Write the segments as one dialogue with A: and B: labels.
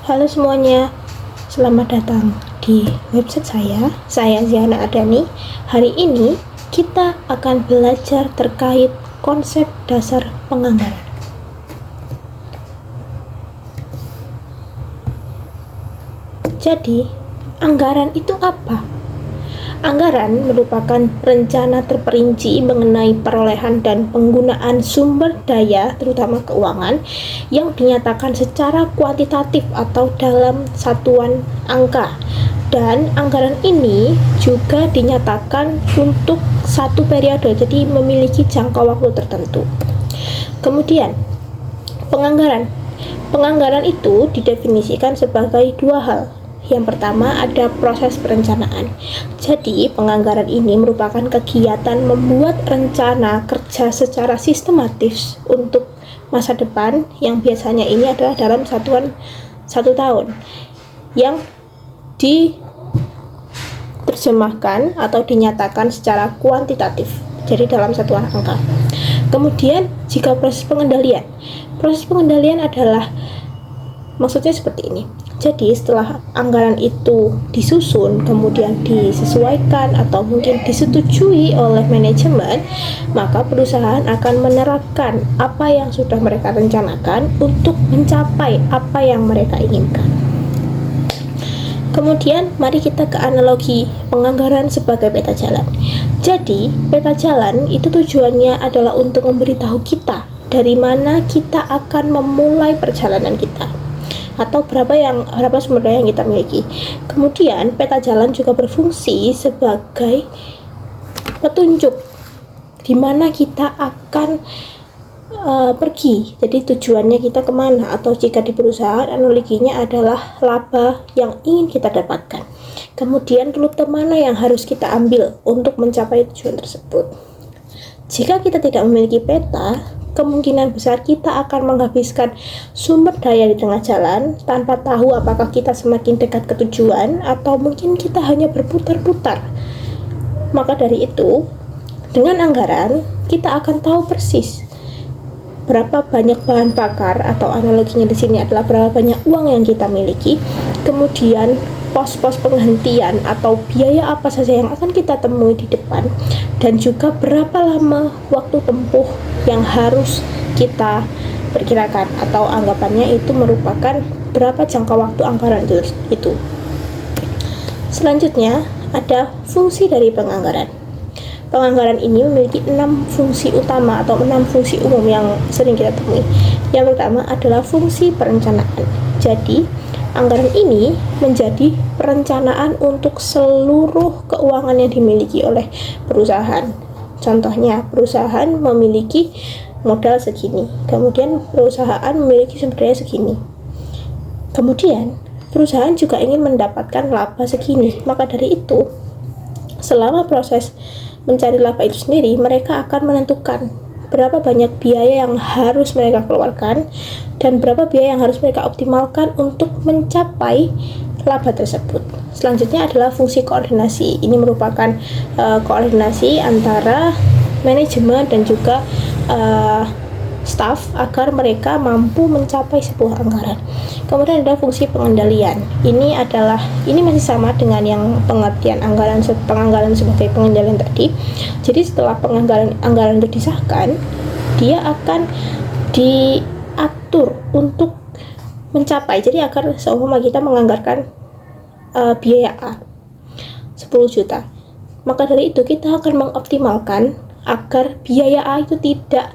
A: Halo semuanya, selamat datang di website saya Ziana Adani. Hari ini kita akan belajar terkait konsep dasar penganggaran. Jadi, anggaran itu apa? Anggaran merupakan rencana terperinci mengenai perolehan dan penggunaan sumber daya, terutama keuangan, yang dinyatakan secara kuantitatif atau dalam satuan angka. Dan anggaran ini juga dinyatakan untuk satu periode, jadi memiliki jangka waktu tertentu. Kemudian, penganggaran. Penganggaran itu didefinisikan sebagai dua hal. Yang pertama ada proses perencanaan. Jadi penganggaran ini merupakan kegiatan membuat rencana kerja secara sistematis untuk masa depan, yang biasanya ini adalah dalam satuan 1 tahun, yang diterjemahkan atau dinyatakan secara kuantitatif, jadi dalam satuan angka. Kemudian jika proses pengendalian adalah, maksudnya seperti ini. Jadi setelah anggaran itu disusun, kemudian disesuaikan atau mungkin disetujui oleh manajemen, maka perusahaan akan menerapkan apa yang sudah mereka rencanakan untuk mencapai apa yang mereka inginkan. Kemudian mari kita ke analogi penganggaran sebagai peta jalan. Jadi peta jalan itu tujuannya adalah untuk memberitahu kita dari mana kita akan memulai perjalanan kita, atau berapa sumber daya yang kita miliki. Kemudian peta jalan juga berfungsi sebagai petunjuk di mana kita akan pergi. Jadi tujuannya kita kemana, atau jika di perusahaan analoginya adalah laba yang ingin kita dapatkan. Kemudian rute mana yang harus kita ambil untuk mencapai tujuan tersebut. Jika kita tidak memiliki peta, kemungkinan besar kita akan menghabiskan sumber daya di tengah jalan tanpa tahu apakah kita semakin dekat ke tujuan atau mungkin kita hanya berputar-putar. Maka dari itu, dengan anggaran kita akan tahu persis berapa banyak bahan bakar, atau analoginya di sini adalah berapa banyak uang yang kita miliki. Kemudian pos-pos penghentian atau biaya apa saja yang akan kita temui di depan, dan juga berapa lama waktu tempuh yang harus kita perkirakan, atau anggapannya itu merupakan berapa jangka waktu anggaran itu. Selanjutnya ada fungsi dari penganggaran. Penganggaran ini memiliki 6 fungsi utama atau 6 fungsi umum yang sering kita temui. Yang pertama adalah fungsi perencanaan. Jadi anggaran ini menjadi perencanaan untuk seluruh keuangan yang dimiliki oleh perusahaan. Contohnya, perusahaan memiliki modal segini, kemudian perusahaan memiliki sumber daya segini. Kemudian, perusahaan juga ingin mendapatkan laba segini. Maka dari itu, selama proses mencari laba itu sendiri, mereka akan menentukan berapa banyak biaya yang harus mereka keluarkan dan berapa biaya yang harus mereka optimalkan untuk mencapai laba tersebut. Selanjutnya adalah fungsi koordinasi. Ini merupakan koordinasi antara manajemen dan juga staff agar mereka mampu mencapai sebuah anggaran. Kemudian ada fungsi pengendalian. Ini masih sama dengan yang pengertian penganggaran sebagai pengendalian tadi. Jadi setelah anggaran itu disahkan, dia akan diatur untuk mencapai. Jadi agar seumpama kita menganggarkan biaya A 10 juta, maka dari itu kita akan mengoptimalkan agar biaya A itu tidak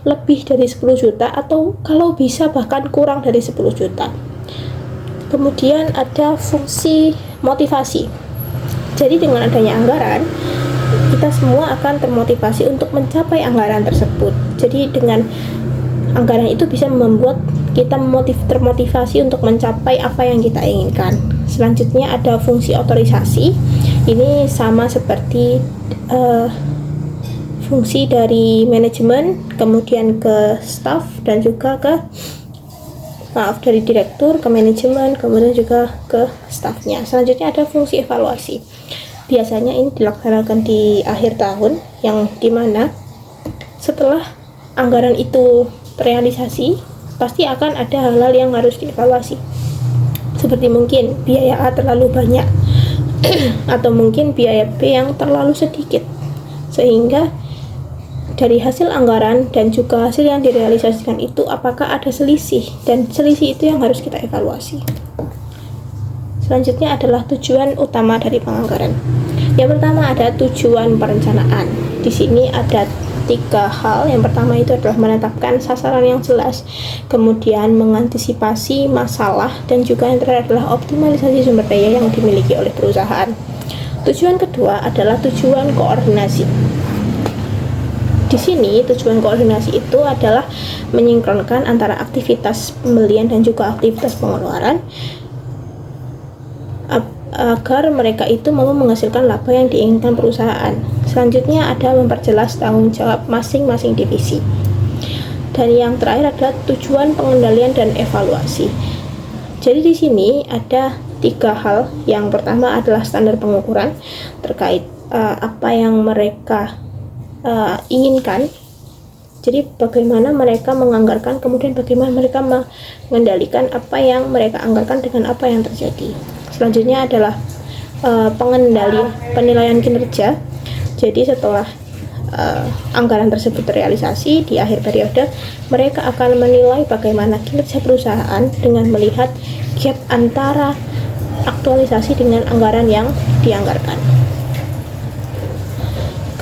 A: lebih dari 10 juta, atau kalau bisa bahkan kurang dari 10 juta. Kemudian ada fungsi motivasi. Jadi dengan adanya anggaran, kita semua akan termotivasi untuk mencapai anggaran tersebut. Jadi dengan anggaran itu bisa membuat kita termotivasi untuk mencapai apa yang kita inginkan. Selanjutnya ada fungsi otorisasi. Ini sama seperti fungsi dari manajemen, kemudian ke staff, dan juga dari direktur ke manajemen, kemudian juga ke staffnya. Selanjutnya ada fungsi evaluasi. Biasanya ini dilaksanakan di akhir tahun, yang dimana setelah anggaran itu terrealisasi, pasti akan ada hal-hal yang harus dievaluasi. Seperti mungkin biaya A terlalu banyak atau mungkin biaya B yang terlalu sedikit, sehingga dari hasil anggaran dan juga hasil yang direalisasikan itu apakah ada selisih, dan selisih itu yang harus kita evaluasi. Selanjutnya adalah tujuan utama dari penganggaran. Yang pertama ada tujuan perencanaan. Di sini ada 3 hal. Yang pertama itu adalah menetapkan sasaran yang jelas, kemudian mengantisipasi masalah, dan juga yang terakhir adalah optimalisasi sumber daya yang dimiliki oleh perusahaan. Tujuan kedua adalah tujuan koordinasi. Di sini tujuan koordinasi itu adalah menyinkronkan antara aktivitas pembelian dan juga aktivitas pengeluaran agar mereka itu mau menghasilkan laba yang diinginkan perusahaan. Selanjutnya ada memperjelas tanggung jawab masing-masing divisi. Dan yang terakhir adalah tujuan pengendalian dan evaluasi. Jadi di sini ada 3 hal. Yang pertama adalah standar pengukuran terkait apa yang mereka inginkan. Jadi bagaimana mereka menganggarkan, kemudian bagaimana mereka mengendalikan apa yang mereka anggarkan dengan apa yang terjadi. Selanjutnya adalah penilaian kinerja. Jadi setelah anggaran tersebut terrealisasi di akhir periode, mereka akan menilai bagaimana kinerja perusahaan dengan melihat gap antara aktualisasi dengan anggaran yang dianggarkan.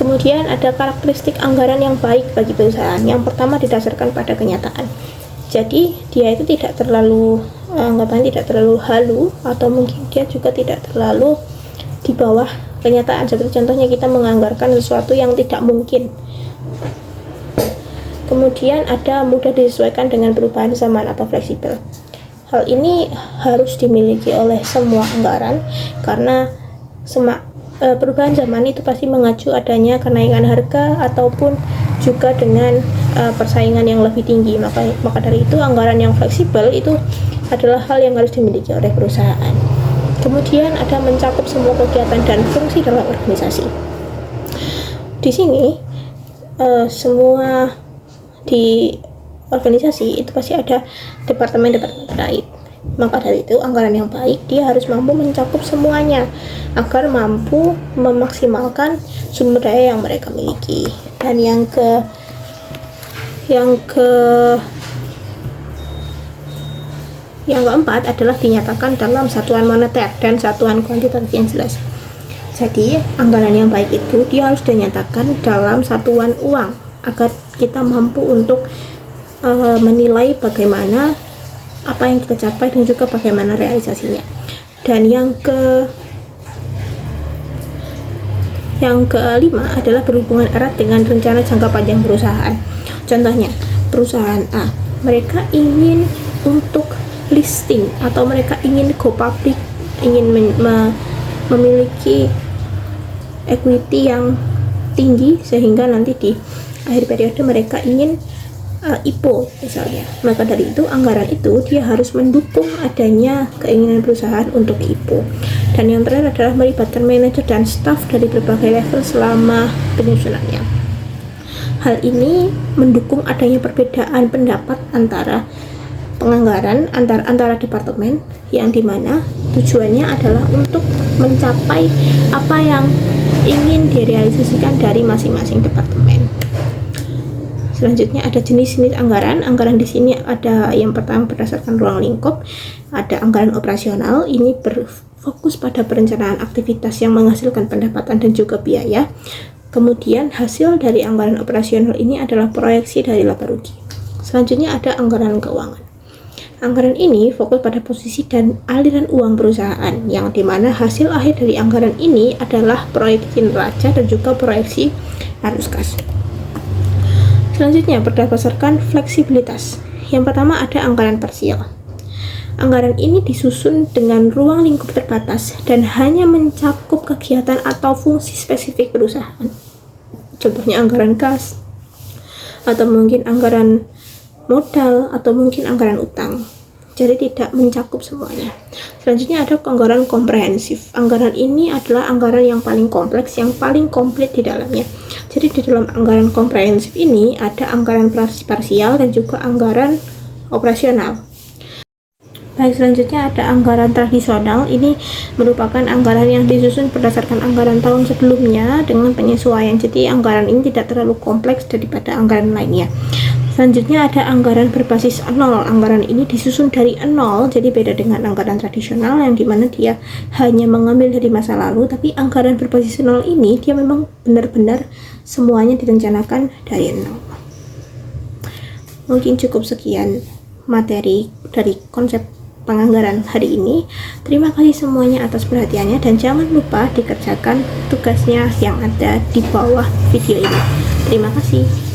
A: Kemudian ada karakteristik anggaran yang baik bagi perusahaan. Yang pertama didasarkan pada kenyataan. Jadi dia itu tidak terlalu anggapannya tidak terlalu halu, atau mungkin dia juga tidak terlalu di bawah kenyataan. Seperti contohnya kita menganggarkan sesuatu yang tidak mungkin. Kemudian ada mudah disesuaikan dengan perubahan zaman atau fleksibel. Hal ini harus dimiliki oleh semua anggaran karena perubahan zaman itu pasti mengacu adanya kenaikan harga ataupun juga dengan persaingan yang lebih tinggi. Maka dari itu anggaran yang fleksibel itu adalah hal yang harus dimiliki oleh perusahaan. Kemudian ada mencakup semua kegiatan dan fungsi dalam organisasi. Di sini semua di organisasi itu pasti ada departemen-departemen terkait. Maka dari itu anggaran yang baik dia harus mampu mencakup semuanya agar mampu memaksimalkan sumber daya yang mereka miliki. Dan yang keempat adalah dinyatakan dalam satuan moneter dan satuan kuantitatif yang jelas. Jadi anggaran yang baik itu dia harus dinyatakan dalam satuan uang agar kita mampu untuk menilai bagaimana apa yang kita capai dan juga bagaimana realisasinya. Dan yang kelima adalah berhubungan erat dengan rencana jangka panjang perusahaan. Contohnya perusahaan A, mereka ingin untuk listing atau mereka ingin go public, ingin memiliki equity yang tinggi sehingga nanti di akhir periode mereka ingin IPO misalnya. Maka dari itu anggaran itu dia harus mendukung adanya keinginan perusahaan untuk IPO. Dan yang terakhir adalah melibatkan manajer dan staf dari berbagai level selama penyusunannya. Hal ini mendukung adanya perbedaan pendapat antara penganggaran antara departemen, yang dimana tujuannya adalah untuk mencapai apa yang ingin direalisasikan dari masing-masing departemen. Selanjutnya ada jenis-jenis anggaran. Anggaran di sini ada yang pertama berdasarkan ruang lingkup, ada anggaran operasional. Ini berfokus pada perencanaan aktivitas yang menghasilkan pendapatan dan juga biaya. Kemudian hasil dari anggaran operasional ini adalah proyeksi dari laba rugi. Selanjutnya ada anggaran keuangan. Anggaran ini fokus pada posisi dan aliran uang perusahaan, yang dimana hasil akhir dari anggaran ini adalah proyeksi neraca dan juga proyeksi arus kas. Selanjutnya berdasarkan fleksibilitas. Yang pertama ada anggaran parsial. Anggaran ini disusun dengan ruang lingkup terbatas dan hanya mencakup kegiatan atau fungsi spesifik perusahaan. Contohnya anggaran kas, atau mungkin anggaran modal, atau mungkin anggaran utang. Jadi tidak mencakup semuanya. Selanjutnya ada anggaran komprehensif. Anggaran ini adalah anggaran yang paling kompleks, yang paling komplit di dalamnya. Jadi di dalam anggaran komprehensif ini ada anggaran parsial dan juga anggaran operasional. Baik, selanjutnya ada anggaran tradisional. Ini merupakan anggaran yang disusun berdasarkan anggaran tahun sebelumnya dengan penyesuaian. Jadi anggaran ini tidak terlalu kompleks daripada anggaran lainnya. Selanjutnya ada anggaran berbasis nol. Anggaran ini disusun dari nol, jadi beda dengan anggaran tradisional yang dimana dia hanya mengambil dari masa lalu. Tapi anggaran berbasis nol ini dia memang benar-benar semuanya direncanakan dari nol. Mungkin cukup sekian materi dari konsep penganggaran hari ini. Terima kasih semuanya atas perhatiannya, dan jangan lupa dikerjakan tugasnya yang ada di bawah video ini. Terima kasih.